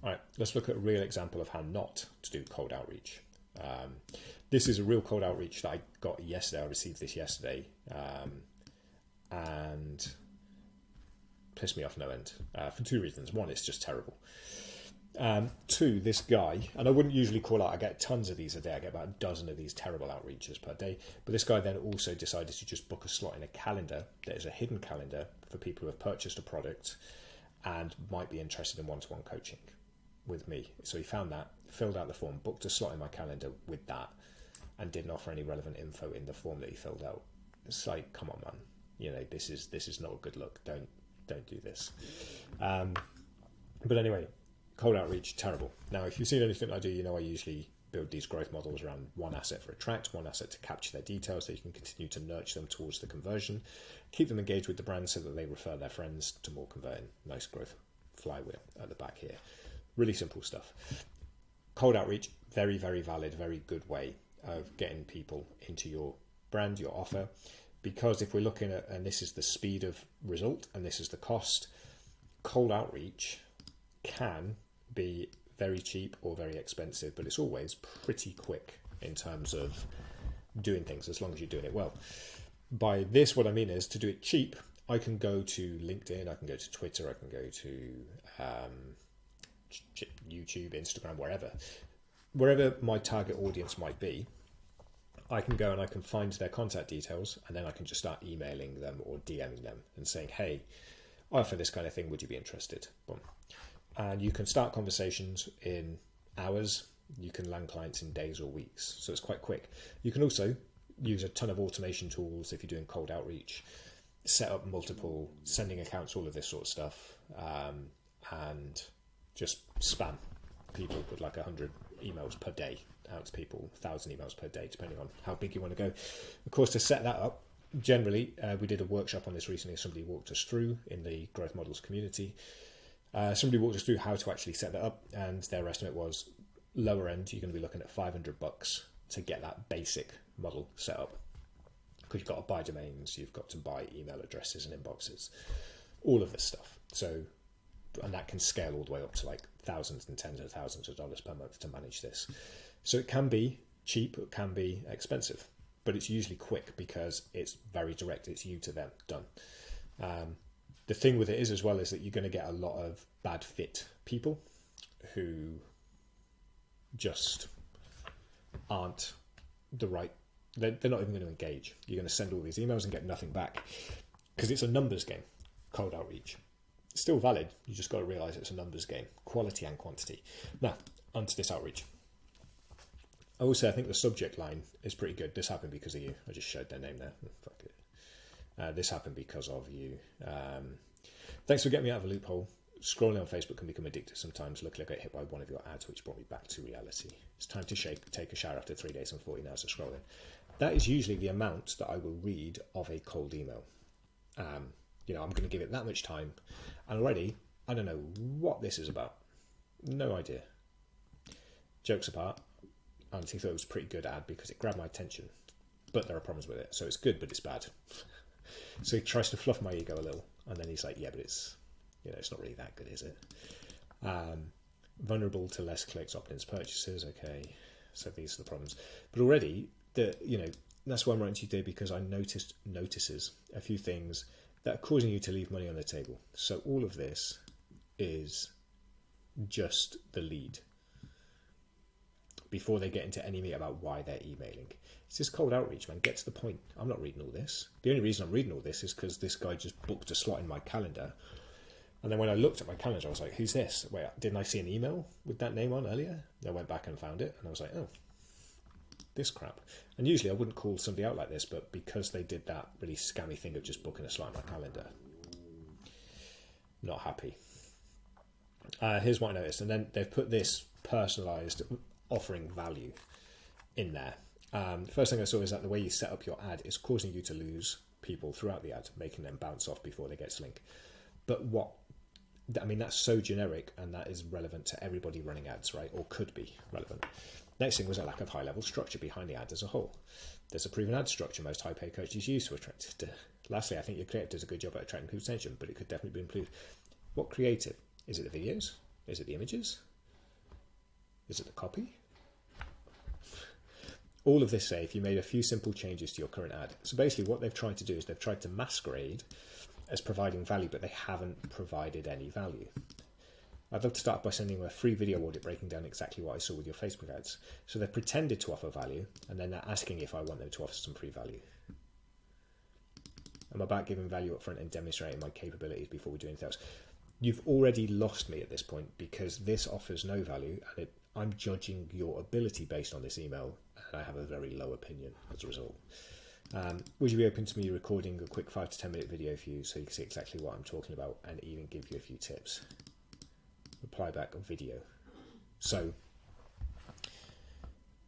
All right, let's look at a real example of how not to do cold outreach. This is a real cold outreach that I got yesterday. I received this yesterday, and pissed me off no end for two reasons. One, it's just terrible. Two, this guy, and I wouldn't usually call out, I get tons of these a day, I get about a dozen of these terrible outreaches per day, but this guy then also decided to just book a slot in a calendar that is a hidden calendar for people who have purchased a product and might be interested in one-to-one coaching with me. So he found that, filled out the form, booked a slot in my calendar with that, and didn't offer any relevant info in the form that he filled out. It's like, come on, man, you know, this is not a good look. Don't do this. But anyway, cold outreach, terrible. Now, if you've seen anything I do, you know I usually build these growth models around one asset for attract, one asset to capture their details so you can continue to nurture them towards the conversion, keep them engaged with the brand so that they refer their friends to more converting. Nice growth flywheel at the back here. Really simple stuff. Cold outreach, very, very valid, very good way of getting people into your brand, your offer. Because if we're looking at, and this is the speed of result and this is the cost, cold outreach can be very cheap or very expensive, but it's always pretty quick in terms of doing things as long as you're doing it well. By this, what I mean is to do it cheap, I can go to LinkedIn, I can go to Twitter, I can go to YouTube, Instagram, wherever my target audience might be. I can go and I can find their contact details, and then I can just start emailing them or DMing them and saying, hey, I offer this kind of thing, would you be interested? Boom. And you can start conversations in hours. You can land clients in days or weeks. So it's quite quick. You can also use a ton of automation tools if you're doing cold outreach, set up multiple sending accounts, all of this sort of stuff, and just spam people with like 100 emails per day out to people, 1,000 emails per day, depending on how big you want to go. Of course, to set that up, generally, we did a workshop on this recently. Somebody walked us through in the Growth Models community. Somebody walked us through how to actually set that up, and their estimate was lower end, you're going to be looking at $500 to get that basic model set up. Because you've got to buy domains, you've got to buy email addresses and inboxes, all of this stuff. So, and that can scale all the way up to like thousands and tens of thousands of dollars per month to manage this. So it can be cheap, it can be expensive, but it's usually quick because it's very direct. It's you to them, done. The thing with it is as well is that you're going to get a lot of bad fit people who just aren't the right, they're not even going to engage. You're going to send all these emails and get nothing back because it's a numbers game, cold outreach. It's still valid, you just got to realise it's a numbers game, quality and quantity. Now, onto this outreach. Also, I think the subject line is pretty good. This happened because of you. I just showed their name there. Fuck it. This happened because of you. Thanks for getting me out of a loophole. Scrolling on Facebook can become addictive sometimes. Luckily, I got hit by one of your ads, which brought me back to reality. It's time to take a shower after 3 days and 14 hours of scrolling. That is usually the amount that I will read of a cold email. I'm going to give it that much time. And already, I don't know what this is about. No idea. Jokes apart, I honestly thought it was a pretty good ad because it grabbed my attention. But there are problems with it. So it's good, but it's bad. So he tries to fluff my ego a little. And then he's like, yeah, but it's not really that good, is it? Vulnerable to less clicks, opt-ins, purchases. Okay, so these are the problems. But already, that's why I'm writing to you today, because I notices a few things that are causing you to leave money on the table. So all of this is just the lead before they get into any meat about why they're emailing. It's just cold outreach, man. Get to the point. I'm not reading all this. The only reason I'm reading all this is because this guy just booked a slot in my calendar. And then when I looked at my calendar, I was like, who's this? Wait, didn't I see an email with that name on earlier? I went back and found it, and I was like, oh, this crap. And usually I wouldn't call somebody out like this, but because they did that really scammy thing of just booking a slot in my calendar, not happy. Here's what I noticed. And then they've put this personalized offering value in there. First thing I saw is that the way you set up your ad is causing you to lose people throughout the ad, making them bounce off before they get to link. But that's so generic, and that is relevant to everybody running ads, right? Or could be relevant. Next thing was a lack of high-level structure behind the ad as a whole. There's a proven ad structure most high-paid coaches use to attract. Lastly, I think your creative does a good job at attracting people's attention, but it could definitely be improved. What creative? Is it the videos? Is it the images? Is it the copy? All of this say if you made a few simple changes to your current ad. So basically what they've tried to do is they've tried to masquerade as providing value, but they haven't provided any value. I'd love to start by sending them a free video audit breaking down exactly what I saw with your Facebook ads. So they've pretended to offer value, and then they're asking if I want them to offer some free value. I'm about giving value up front and demonstrating my capabilities before we do anything else. You've already lost me at this point because this offers no value, and I'm judging your ability based on this email, and I have a very low opinion as a result. Would you be open to me recording a quick 5 to 10 minute video for you so you can see exactly what I'm talking about and even give you a few tips? Reply back on video. So,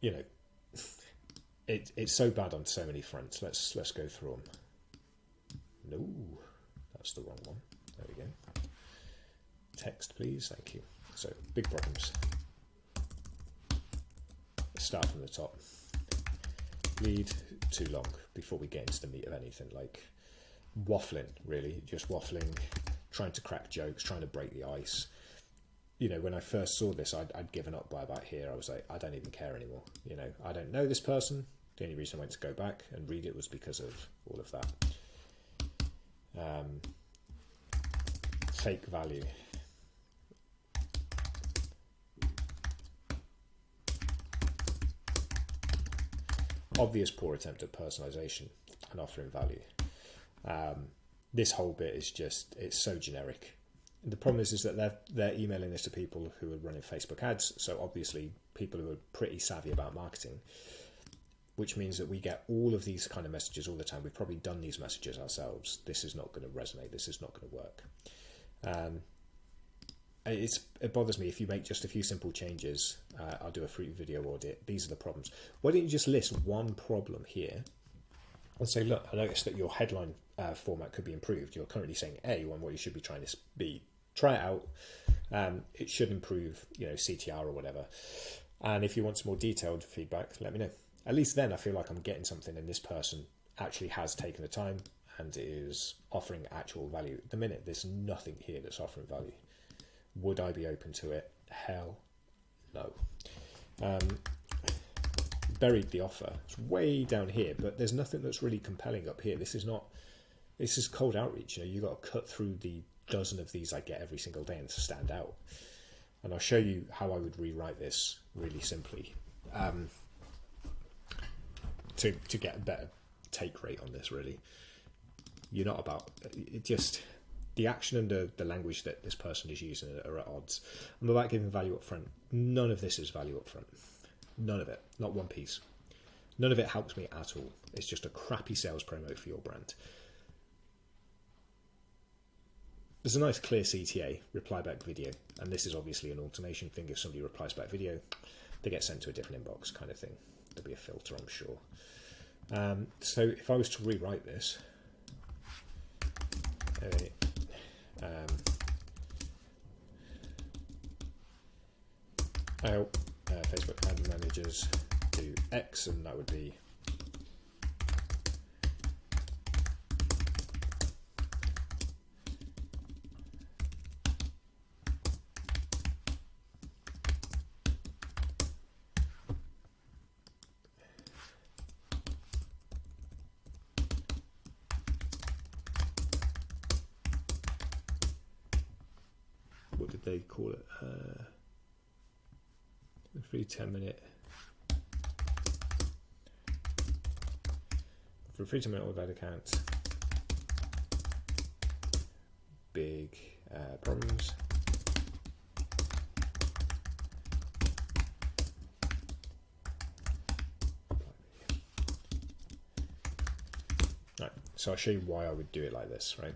you know, it's so bad on so many fronts. Let's go through them. No, that's the wrong one. There we go. Text, please. Thank you. So, big problems. Let's start from the top. Lead too long before we get into the meat of anything, like waffling, really. Just waffling, trying to crack jokes, trying to break the ice. You know, when I first saw this, I'd given up by about here. I was like, I don't even care anymore. You know, I don't know this person. The only reason I went to go back and read it was because of all of that. Fake value. Obvious poor attempt at personalization and offering value. This whole bit is just, it's so generic. And the problem is that they're emailing this to people who are running Facebook ads, so obviously people who are pretty savvy about marketing, which means that we get all of these kind of messages all the time. We've probably done these messages ourselves. This is not going to resonate. This is not going to work. It bothers me if you make just a few simple changes. I'll do a free video audit. These are the problems. Why don't you just list one problem here and say, look, I noticed that your headline format could be improved. You're currently saying A on what you should be trying to be. Try it out. It should improve, you know, CTR or whatever. And if you want some more detailed feedback, let me know. At least then I feel like I'm getting something and this person actually has taken the time and is offering actual value. At the minute, there's nothing here that's offering value. Would I be open to it? Hell no. Buried the offer. It's way down here, but there's nothing that's really compelling up here. This is cold outreach. You know, you got to cut through the dozen of these I get every single day and stand out. And I'll show you how I would rewrite this really simply to get a better take rate on this. Really, you're not about it. Just the action and the language that this person is using are at odds. I'm about giving value up front. None of this is value up front. None of it. Not one piece. None of it helps me at all. It's just a crappy sales promo for your brand. There's a nice clear CTA, reply back video, and this is obviously an automation thing. If somebody replies back video, they get sent to a different inbox kind of thing. There'll be a filter, I'm sure. So if I was to rewrite this, I help Facebook ad managers do X, and that would be what did they call it? A free 10-minute. For a free 10-minute all-about account. Big problems. Right, so I'll show you why I would do it like this, right?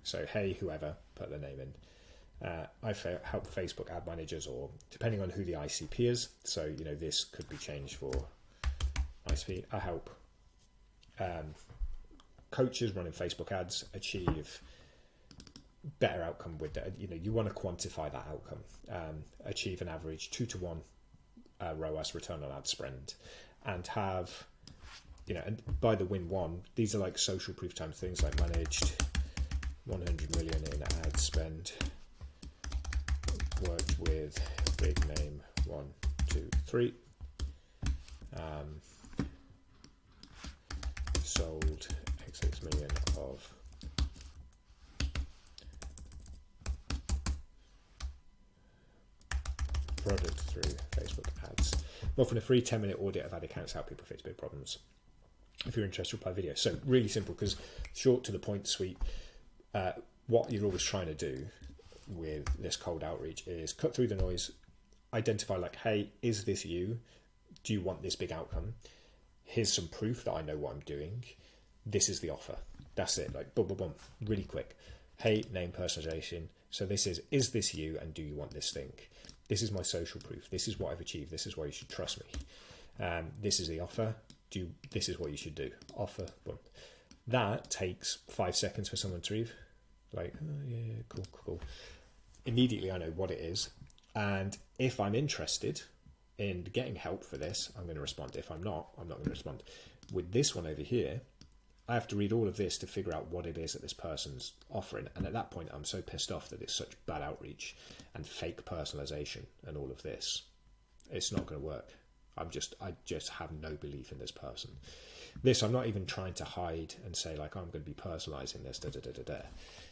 So, hey, whoever, put their name in. I help Facebook ad managers, or depending on who the ICP is. So, you know, this could be changed for ICP. I help coaches running Facebook ads achieve better outcome with that. You know, you want to quantify that outcome. Achieve an average 2-to-1 ROAS, return on ad spend, and have, you know, and by the win one, these are like social proof time things like managed 100 million in ad spend. Worked with big name 1, 2, 3. Sold XX million of product through Facebook ads. I'm offering a free 10-minute audit of ad accounts, how people fix big problems. If you're interested, reply video. So really simple, because short, to the point, sweet. What you're always trying to do with this cold outreach is cut through the noise, identify like, hey, is this you? Do you want this big outcome? Here's some proof that I know what I'm doing. This is the offer. That's it. Like, boom, boom, boom, really quick. Hey, name, personalization. So this is this you, and do you want this thing? This is my social proof. This is what I've achieved. This is why you should trust me. This is the offer. This is what you should do. Offer. Boom. That takes 5 seconds for someone to read. Like, oh, yeah, cool. Immediately I know what it is. And if I'm interested in getting help for this, I'm going to respond. If I'm not, I'm not going to respond. With this one over here, I have to read all of this to figure out what it is that this person's offering. And at that point, I'm so pissed off that it's such bad outreach and fake personalization and all of this. It's not going to work. I just have no belief in this person. This, I'm not even trying to hide and say like, oh, I'm going to be personalizing this.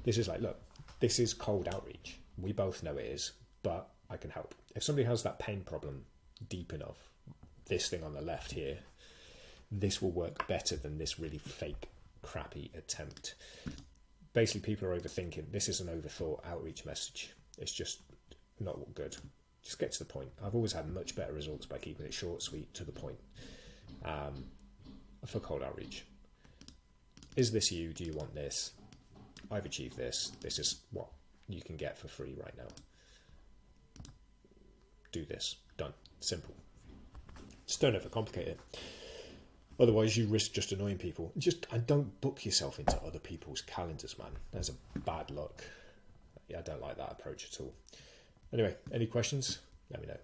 This is like, look, this is cold outreach. We both know it is, but I can help. If somebody has that pain problem deep enough, this thing on the left here, this will work better than this really fake, crappy attempt. Basically, people are overthinking. This is an overthought outreach message. It's just not good. Just get to the point. I've always had much better results by keeping it short, sweet, to the point. For cold outreach. Is this you? Do you want this? I've achieved this. This is what you can get for free right now. Do this. Done. Simple. Just don't overcomplicate it. Otherwise, you risk just annoying people. And don't book yourself into other people's calendars, man. That's a bad luck. Yeah, I don't like that approach at all. Anyway, any questions? Let me know.